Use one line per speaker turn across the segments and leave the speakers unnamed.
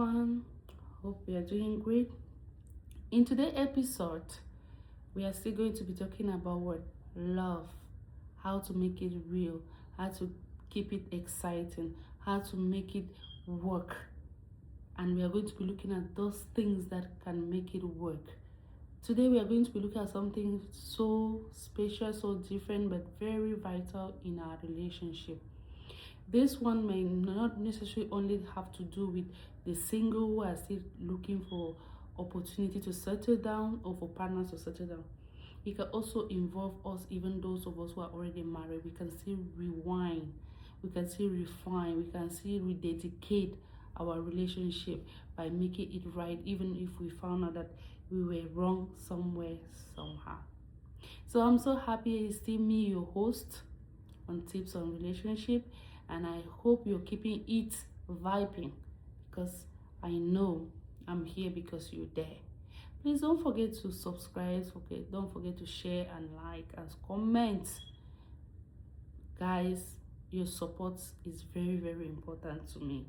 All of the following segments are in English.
everyone. Hope we are doing great. In today's episode, we are still going to be talking about what love, how to make it real, how to keep it exciting, how to make it work. And we are going to be looking at those things that can make it work. Today we are going to be looking at something so special, so different, but very vital in our relationship. This one may not necessarily only have to do with the single who are still looking for opportunity to settle down or for partners to settle down. It can also involve us, even those of us who are already married. We can still rewind, we can still refine, we can still rededicate our relationship by making it right, even if we found out that we were wrong somewhere, somehow. So I'm so happy it's still me, your host, on tips on relationship, and I hope you're keeping it vibing because I know I'm here because you're there. Please don't forget to subscribe. Okay, don't forget to share and like and comment. Guys, your support is very, very important to me.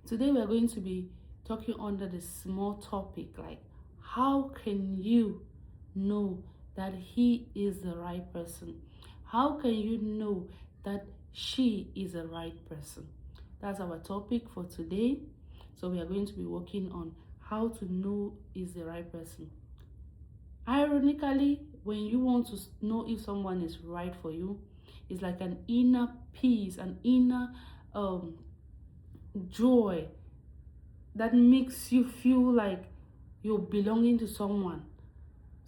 Today we are going to be talking under the small topic like how can you know that he is the right person? How can you know that she is the right person? That's our topic for today. So we are going to be working on how to know is the right person. Ironically, when you want to know if someone is right for you, it's like an inner peace, an inner joy that makes you feel like you're belonging to someone.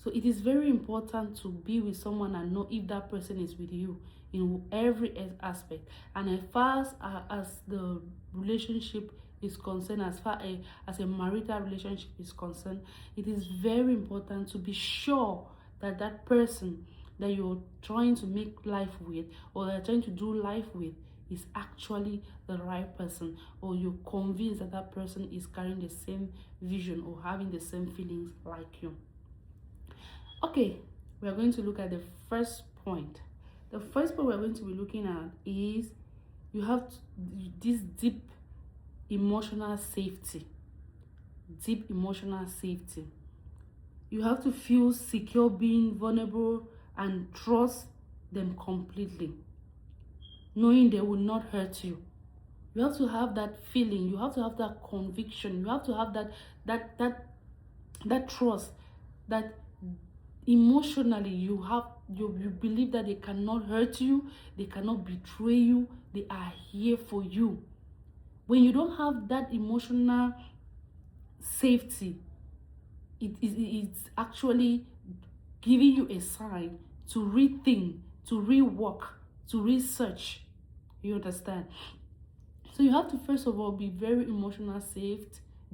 So it is very important to be with someone and know if that person is with you in every aspect. And as far as the relationship is concerned, as far as a marital relationship is concerned, it is very important to be sure that that person that you're trying to make life with or that you're trying to do life with is actually the right person, or you're convinced that that person is carrying the same vision or having the same feelings like you. Okay, we are going to look at the first point. The first point we're going to be looking at is you have this deep emotional safety. Deep emotional safety. You have to feel secure being vulnerable and trust them completely, knowing they will not hurt you. You have to have that feeling, you have to have that conviction, you have to have that trust that emotionally you believe that they cannot hurt you, they cannot betray you, they are here for you. When you don't have that emotional safety, it's actually giving you a sign to rethink, to rework, to research. You understand? So you have to first of all be very emotional safe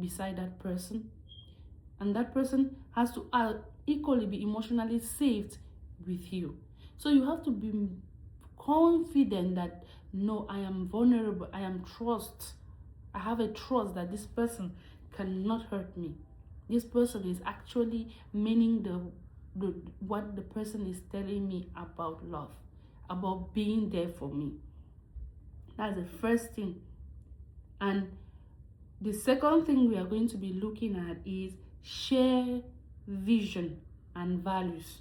beside that person, and that person has to equally be emotionally safe with you. So you have to be confident that no, I am vulnerable, I am trust, I have a trust that this person cannot hurt me. This person is actually meaning what the person is telling me about love, about being there for me. That's the first thing. And the second thing we are going to be looking at is share vision and values.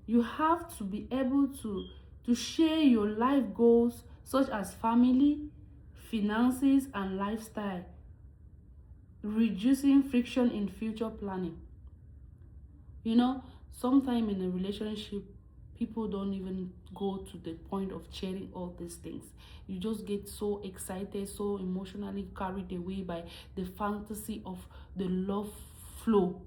You have to be able to share your life goals such as family, finances, and lifestyle, reducing friction in future planning. You know, sometime in a relationship, people don't even go to the point of sharing all these things. You just get so excited, so emotionally carried away by the fantasy of the love flow,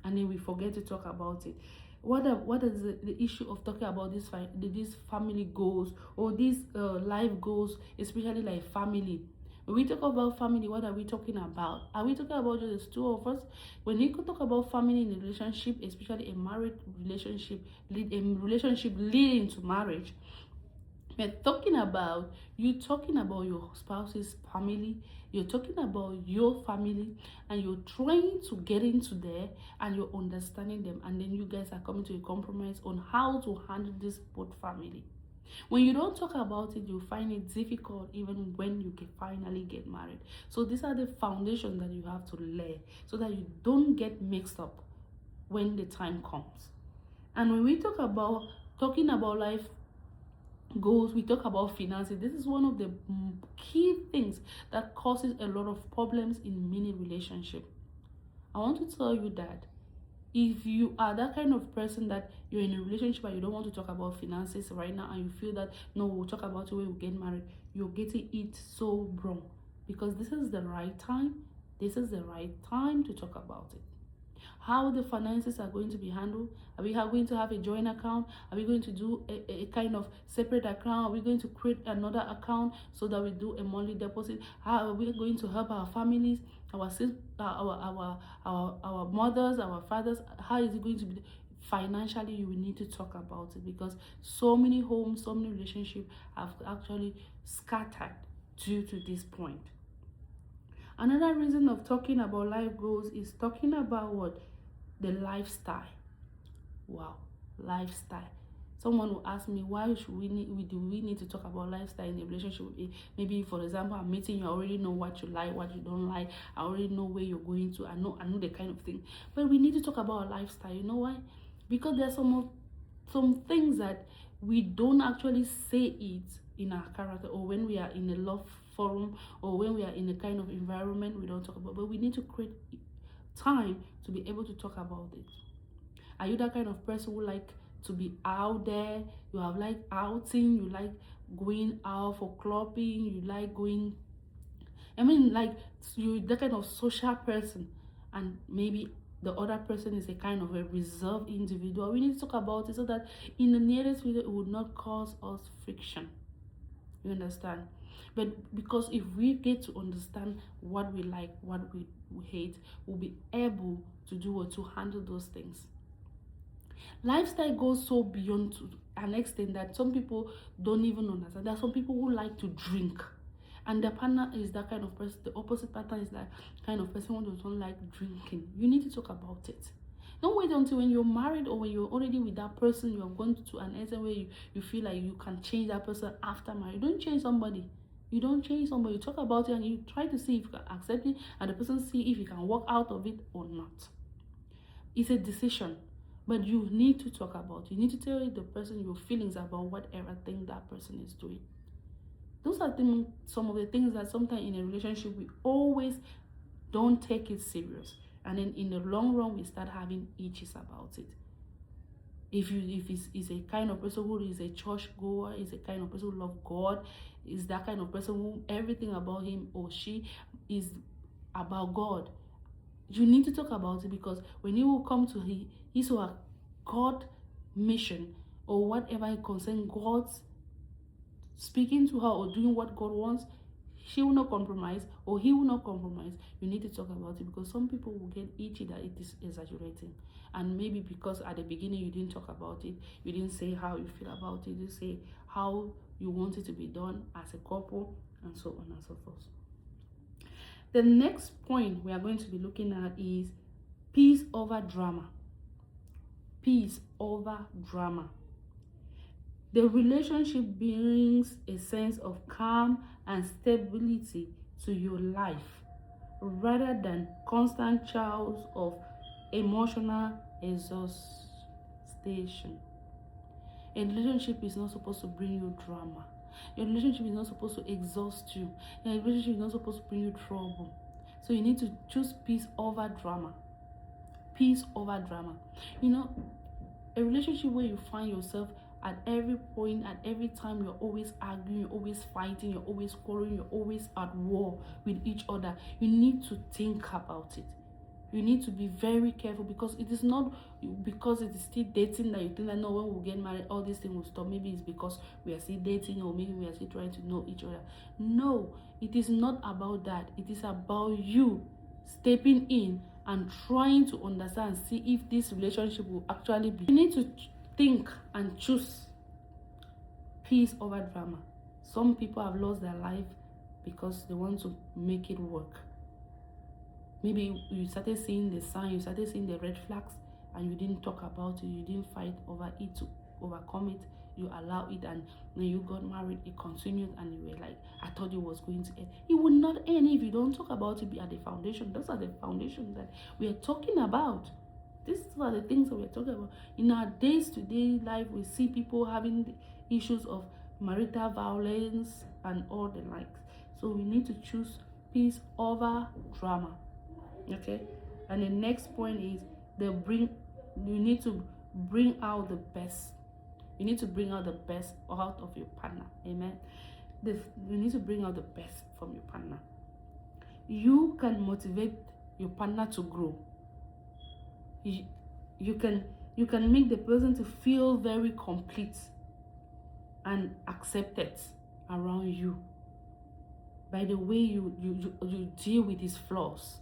and then we forget to talk about it. What is the issue of talking about these family goals or these life goals, especially like family? When we talk about family, what are we talking about? Are we talking about just the two of us? When you talk about family in a relationship, especially a married relationship, a relationship leading to marriage, we're talking about you talking about your spouse's family, you're talking about your family, and you're trying to get into there and you're understanding them, and then you guys are coming to a compromise on how to handle this both family. When you don't talk about it, you find it difficult even when you can finally get married. So these are the foundations that you have to lay so that you don't get mixed up when the time comes. And when we talking about life goals, we talk about finances. This is one of the key things that causes a lot of problems in many relationships. I want to tell you that if you are that kind of person that you're in a relationship and you don't want to talk about finances right now, and you feel that no, we'll talk about it when we get married, you're getting it so wrong, because this is the right time. This is the right time to talk about it. How the finances are going to be handled? Are we going to have a joint account? Are we going to do a kind of separate account? Are we going to create another account so that we do a monthly deposit? How are we going to help our families, our mothers, our fathers? How is it going to be? Financially, you will need to talk about it, because so many homes, so many relationships have actually scattered due to this point. Another reason of talking about life goals is talking about what? The lifestyle. Wow, lifestyle. Someone will ask me, why should we need to talk about lifestyle in a relationship? Maybe, for example, I'm meeting you, I already know what you like, what you don't like. I already know where you're going to. I know the kind of thing. But we need to talk about our lifestyle. You know why? Because there's some things that we don't actually say it in our character, or when we are in a love forum, or when we are in a kind of environment, we don't talk about. But we need to create time to be able to talk about it. Are you that kind of person who like to be out there? You have like outing, you like going out for clubbing, you like going, like you that kind of social person, and maybe the other person is a kind of a reserved individual. We need to talk about it so that in the nearest future it would not cause us friction. You understand? But because if we get to understand what we like, what we hate, we'll be able to do or to handle those things. Lifestyle goes so beyond to an extent that some people don't even understand. There are some people who like to drink, and their partner is that kind of person. The opposite partner is that kind of person who doesn't like drinking. You need to talk about it. Don't wait until when you're married or when you're already with that person, you're going to an extent where you feel like you can change that person after marriage. Don't change somebody. You don't change somebody. You talk about it and you try to see if you can accept it, and the person see if you can walk out of it or not. It's a decision, but you need to talk about it. You need to tell the person your feelings about whatever thing that person is doing. Those are some of the things that sometimes in a relationship we always don't take it serious, and then in the long run we start having itches about it. If is a kind of person who is a church goer, is a kind of person who loves God, is that kind of person who everything about him or she is about God, you need to talk about it, because when you will come to his or her God mission, or whatever concerns God's speaking to her or doing what God wants, she will not compromise or he will not compromise. You need to talk about it, because some people will get itchy that it is exaggerating. And maybe because at the beginning you didn't talk about it, you didn't say how you feel about it, you say how you want it to be done as a couple, and so on and so forth. The next point we are going to be looking at is peace over drama. Peace over drama. The relationship brings a sense of calm and stability to your life, rather than constant shouts of emotional exhaustion. A relationship is not supposed to bring you drama. Your relationship is not supposed to exhaust you. Your relationship is not supposed to bring you trouble. So you need to choose peace over drama. Peace over drama. A relationship where you find yourself at every point, at every time, you're always arguing, you're always fighting, you're always quarreling, you're always at war with each other. You need to think about it. You need to be very careful, because it is not because it is still dating that you think that no, when we get married all these things will stop. Maybe it's because we are still dating, or maybe we are still trying to know each other. No, it is not about that. It is about you stepping in and trying to understand, see if this relationship will actually be. You need to think and choose peace over drama. Some people have lost their life because they want to make it work. Maybe you started seeing the sign, you started seeing the red flags, and you didn't talk about it, you didn't fight over it to overcome it. you allow it, and when you got married, it continued, and you were like, I thought it was going to end. It will not end if you don't talk about it at the foundation. Those are the foundations that we are talking about. These are the things that we're talking about. In our day-to-day life, we see people having issues of marital violence and all the likes. So we need to choose peace over drama. Okay? And the next point is you need to bring out the best. You need to bring out the best out of your partner. Amen. You need to bring out the best from your partner. You can motivate your partner to grow. You can make the person to feel very complete and accepted around you by the way you deal with his flaws.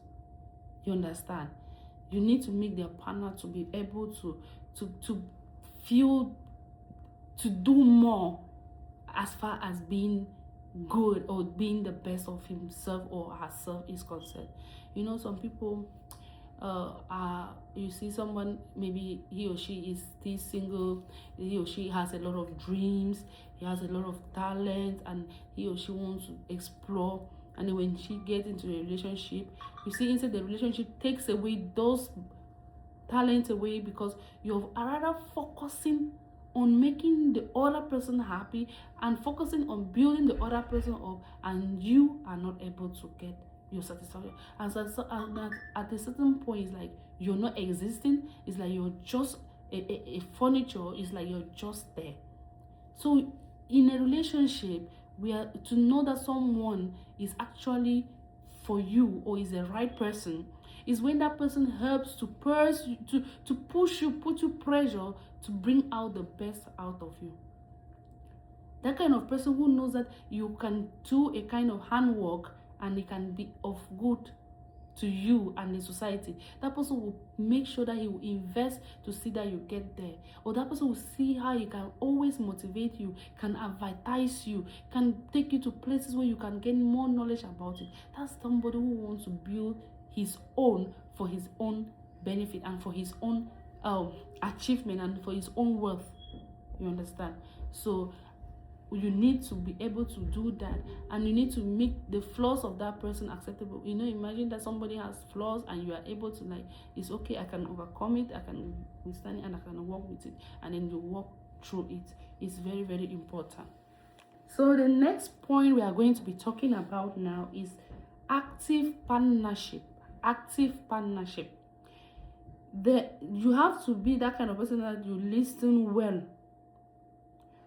You understand? You need to make their partner to be able to feel, to do more as far as being good or being the best of himself or herself is concerned. You know, some people you see someone, maybe he or she is still single, he or she has a lot of dreams, he has a lot of talent, and he or she wants to explore. And then when she gets into a relationship, you see, inside the relationship takes away those talents away, because you're rather focusing on making the other person happy and focusing on building the other person up, and you are not able to get your satisfaction. And at a certain point, it's like you're not existing. It's like you're just a furniture. It's like you're just there. So in a relationship, we are to know that someone is actually for you or is the right person is when that person helps to push you, put you pressure to bring out the best out of you. That kind of person who knows that you can do a kind of handwork and it can be of good to you and the society. That person will make sure that he will invest to see that you get there. Or that person will see how he can always motivate you, can advertise you, can take you to places where you can gain more knowledge about it. That's somebody who wants to build his own for his own benefit and for his own achievement and for his own wealth. You understand? So you need to be able to do that, and you need to make the flaws of that person acceptable. You know, imagine that somebody has flaws and you are able to, like, it's okay, I can overcome it, I can withstand it, and I can work with it, and then you walk through it. It's very, very important. So the next point we are going to be talking about now is active partnership. Active partnership. You have to be that kind of person that you listen well,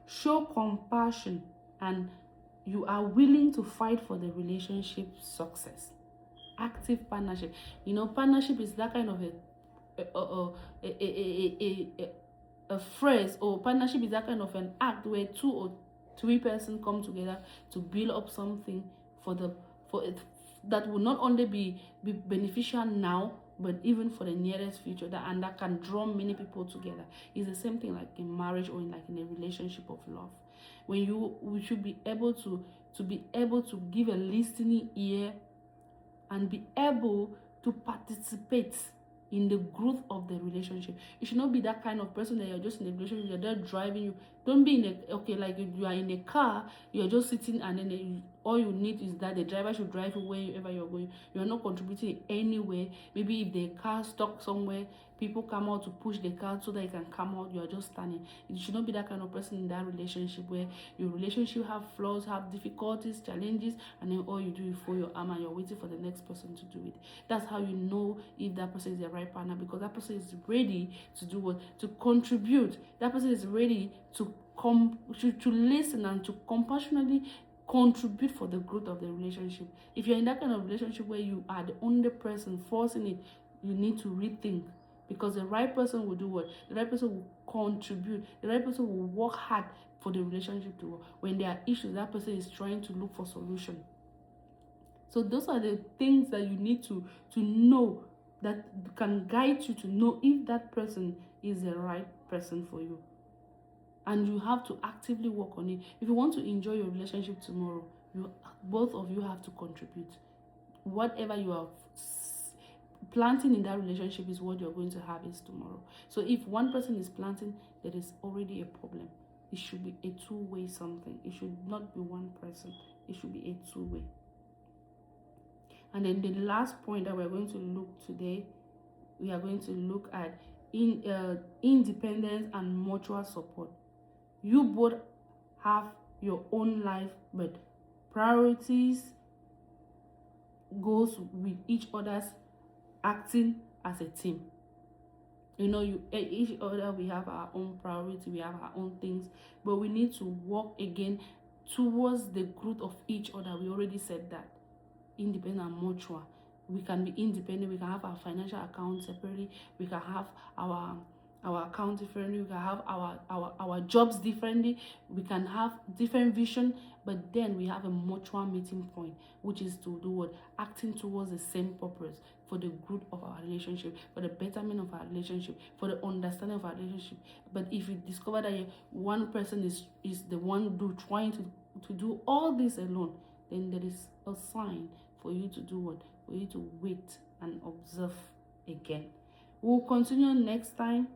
show compassion, and you are willing to fight for the relationship success. Active partnership. You know, partnership is that kind of a phrase, or partnership is that kind of an act where 2 or 3 persons come together to build up something for it that will not only be beneficial now, but even for the nearest future, that can draw many people together. It's the same thing like in marriage or in a relationship of love. When we should be able to be able to give a listening ear and be able to participate in the growth of the relationship. You should not be that kind of person that you're just in a relationship, you're there driving you. Don't be like you are in a car, you're just sitting, and then all you need is that the driver should drive you wherever you're going. You're not contributing anywhere. Maybe if the car stuck somewhere, people come out to push the car so that it can come out, you're just standing. You should not be that kind of person in that relationship where your relationship have flaws, have difficulties, challenges, and then all you do is fold your arm and you're waiting for the next person to do it. That's how you know if that person is the right partner, because that person is ready to do what? To contribute. That person is ready to listen and to compassionately contribute for the growth of the relationship. If you're in that kind of relationship where you are the only person forcing it, you need to rethink, because the right person will do what? The right person will contribute. The right person will work hard for the relationship to work. When there are issues, that person is trying to look for solution. So those are the things that you need to know, that can guide you to know if that person is the right person for you. And you have to actively work on it. If you want to enjoy your relationship tomorrow, both of you have to contribute. Whatever you are planting in that relationship is what you're going to harvest tomorrow. So if one person is planting, there is already a problem. it should be a two-way something. It should not be one person. It should be a two-way. And then the last point that we're going to look today, we are going to look at independence and mutual support. You both have your own life, but priorities goes with each other's acting as a team. You know, each other, we have our own priority, we have our own things, but we need to work again towards the growth of each other. We already said that. Independent and mutual. We can be independent, we can have our financial account separately, we can have our account differently, we can have our jobs differently, we can have different vision, but then we have a mutual meeting point, which is to do what? Acting towards the same purpose, for the good of our relationship, for the betterment of our relationship, for the understanding of our relationship. But if you discover that one person is the one trying to do all this alone, then there is a sign for you to do what? For you to wait and observe again. We'll continue next time,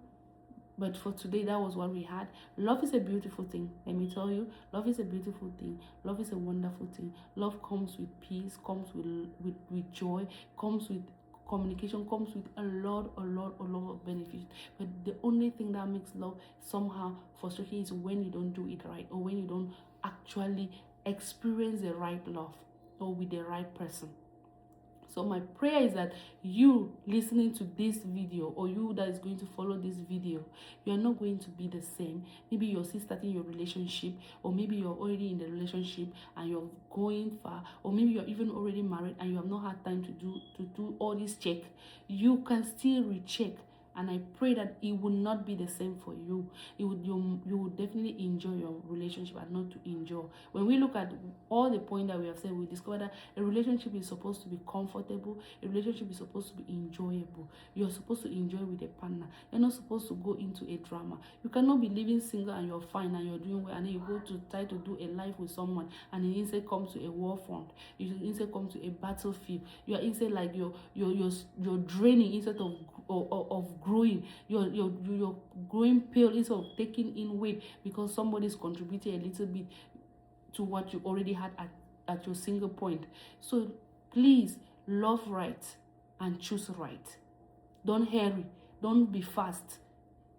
but for today, that was what we had. Love is a beautiful thing. Let me tell you, love is a beautiful thing. Love is a wonderful thing. Love comes with peace, comes with joy, comes with communication, comes with a lot of benefits. But the only thing that makes love somehow frustrating is when you don't do it right, or when you don't actually experience the right love or with the right person. So my prayer is that you listening to this video, or you that is going to follow this video, you are not going to be the same. Maybe you're still starting your relationship, or maybe you're already in the relationship and you're going far, or maybe you're even already married and you have not had time to do all this check. You can still recheck. And I pray that it will not be the same for you. You would definitely enjoy your relationship and not to enjoy. When we look at all the points that we have said, we discover that a relationship is supposed to be comfortable. A relationship is supposed to be enjoyable. You're supposed to enjoy with a partner. You're not supposed to go into a drama. You cannot be living single and you're fine and you're doing well, and then you go to try to do a life with someone, and then instead come to a war front. You instead come to a battlefield. You are instead like you're draining instead of growing. You're growing pale instead of taking in weight, because somebody's contributing a little bit to what you already had at your single point. So please love right and choose right. Don't hurry. Don't be fast.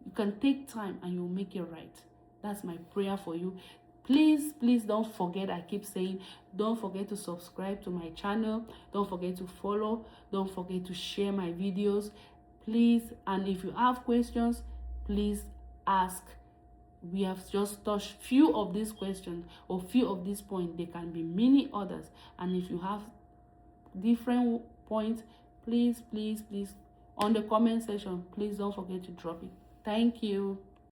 You can take time and you'll make it right. That's my prayer for you. Please don't forget, I keep saying, don't forget to subscribe to my channel. Don't forget to follow. Don't forget to share my videos. Please, and if you have questions, please ask. We have just touched few of these questions or few of these points. There can be many others, and if you have different points, please on the comment section, please don't forget to drop it. Thank you.